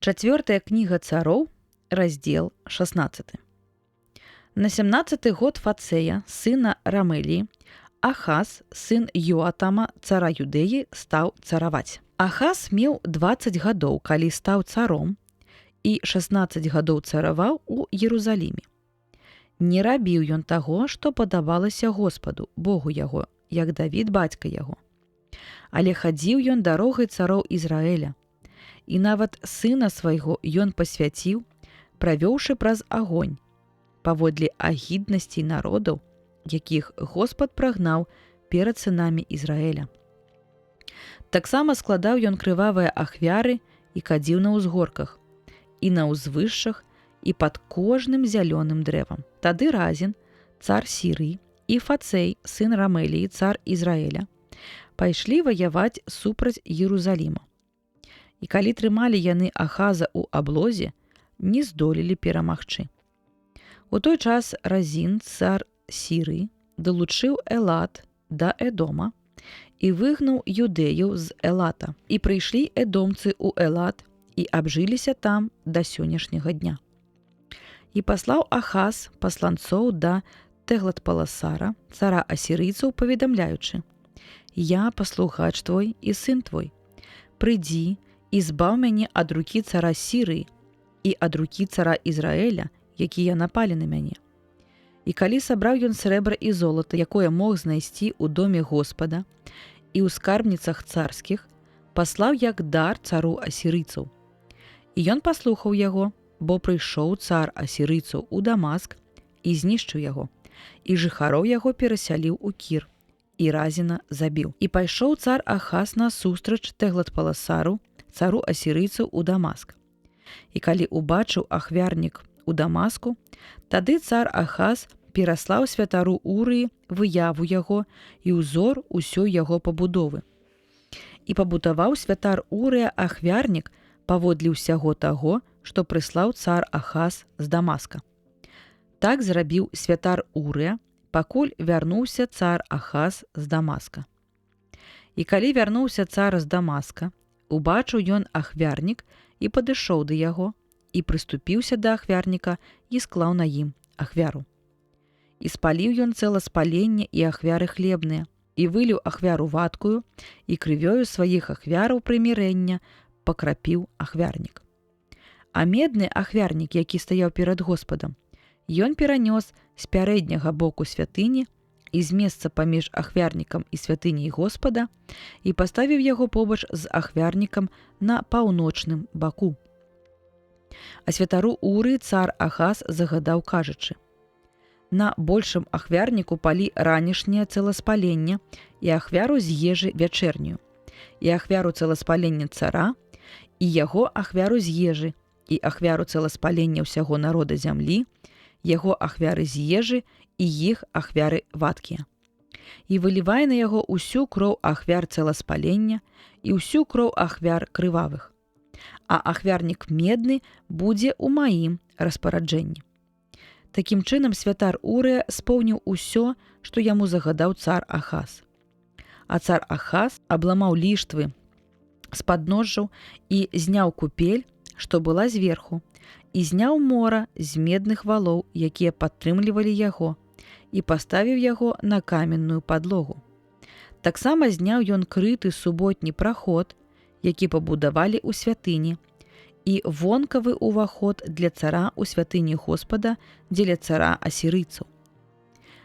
Чацвёртая кніга цароў, раздзел 16. На 17-й год Фацея, сына Рамэліі, Ахаз, сын Йоатама, цара Юдэі, стаў цараваць. Ахаз меў 20 гадоў, калі стаў царом, і 16 гадоў цараваў у Єрусаліме. Не рабіў ён таго, што падабалася Господу, Богу яго, як Давід бацька яго. Але хадзіў ён дарогай цароў Ізраэля, і нават сына свайго ён пасвяціў, правёўшы праз агонь, паводле агіднасцей народаў, якіх Господ прагнаў перад сынамі Ізраэля. Таксама складаў ён крывавыя ахвяры і кадзіў на ўзгорках, і на ўзвышшах, і пад кожным зялёным дрэвам. Тады Разін, цар Сірыі, і Фацей, сын Рамэліі, цар Ізраэля, пайшлі ваяваць супраць Єрусаліма. І калі трымалі яны Ахаза ў аблозе, не здолелі перамагчы. У той час Разін, цар Сірыі, далучыў Элат да Эдома і выгнаў юдэяў з Элата. І прыйшлі эдомцы ў Элат і абжыліся там да сённяшняга дня. І паслаў Ахаз пасланцоў да Тэглат-паласара, цара асірыйцаў, паведамляючы: «Я паслугач твой і сын твой. Прыйдзі і збаў мяне ад рукі цара Сірыі і ад рукі цара Ізраэля, якія напалі на мяне». І калі сабраў ён срэбра і золата, якое мог знайсці ў доме Господа і ў скарбніцах царскіх, паслаў як дар цару асірыйцаў. І ён паслухаў яго, бо прыйшоў цар асірыйцаў у Дамаск і знішчыў яго, і жыхароў яго перасяліў у Кір, і Разіна забіў. І пайшоў цар Ахаз насустрач Тэглат-паласару, цару асірыйцаў у Дамаск. І калі убачыў ахвярнік у Дамаску, тады цар Ахаз пераслаў святару Урыі выяву яго і ўзор усёй яго пабудовы. І пабудаваў святар Урыя ахвярнік паводле ўсяго таго, што прыслаў цар Ахаз з Дамаска. Так зрабіў святар Урыя, пакуль вярнуўся цар Ахаз з Дамаска. І калі вярнуўся цар з Дамаска, убачыў ён ахвярнік і падышоў да яго, і прыступіўся да ахвярніка і склаў на ім ахвяру. І спаліў ён цэласпаленне і ахвяры хлебныя, і выліў ахвяру вадкую, і крывёю сваіх ахвяраў прымірэння пакрапіў ахвярнік. А медны ахвярнік, які стаяў перад Господам, ён перанёс з пярэдняга боку святыні і з месца паміж ахвярнікам і святыняй Господа і паставіў яго побач з ахвярнікам на паўночным баку. А святару Уры цар Ахаз загадаў, кажучы: «На большым ахвярніку палі ранішняе цэласпаленне і ахвяру з ежы вячэрнюю, і ахвяру цэласпалення цара, і яго ахвяру з ежы, і ахвяру цэласпалення ўсяго народа зямлі, яго ахвяры з ежы і іх ахвяры вадкія. І вылівай на яго ўсю кроў ахвяр цэласпалення і ўсю кроў ахвяр крывавых. А ахвярнік медны будзе ў маім распараджэнні». Такім чынам святар Урыя споўніў усё, што яму загадаў цар Ахаз. А цар Ахаз абламаў ліштвы з падножжаў і зняў купель, што была зверху, і зняў мора з медных валоў, якія падтрымлівалі яго, і паставіў яго на каменную падлогу. Таксама зняў ён крыты суботні праход, які пабудавалі ў святыні, і вонкавы ўваход для цара ў святыні Господа дзеля цара асірыйцаў.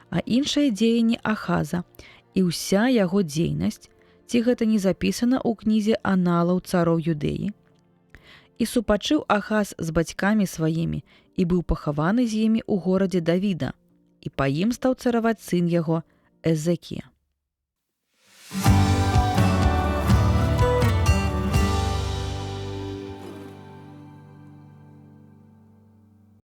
А іншыя дзеянні Ахаза і ўся яго дзейнасць, ці гэта не запісана ў кнізе аналаў цароў Юдэі? І супачыў Ахаз з бацькамі сваімі і быў пахаваны з імі ў горадзе Давіда, і па ім стаў цараваць сын яго Эзекія.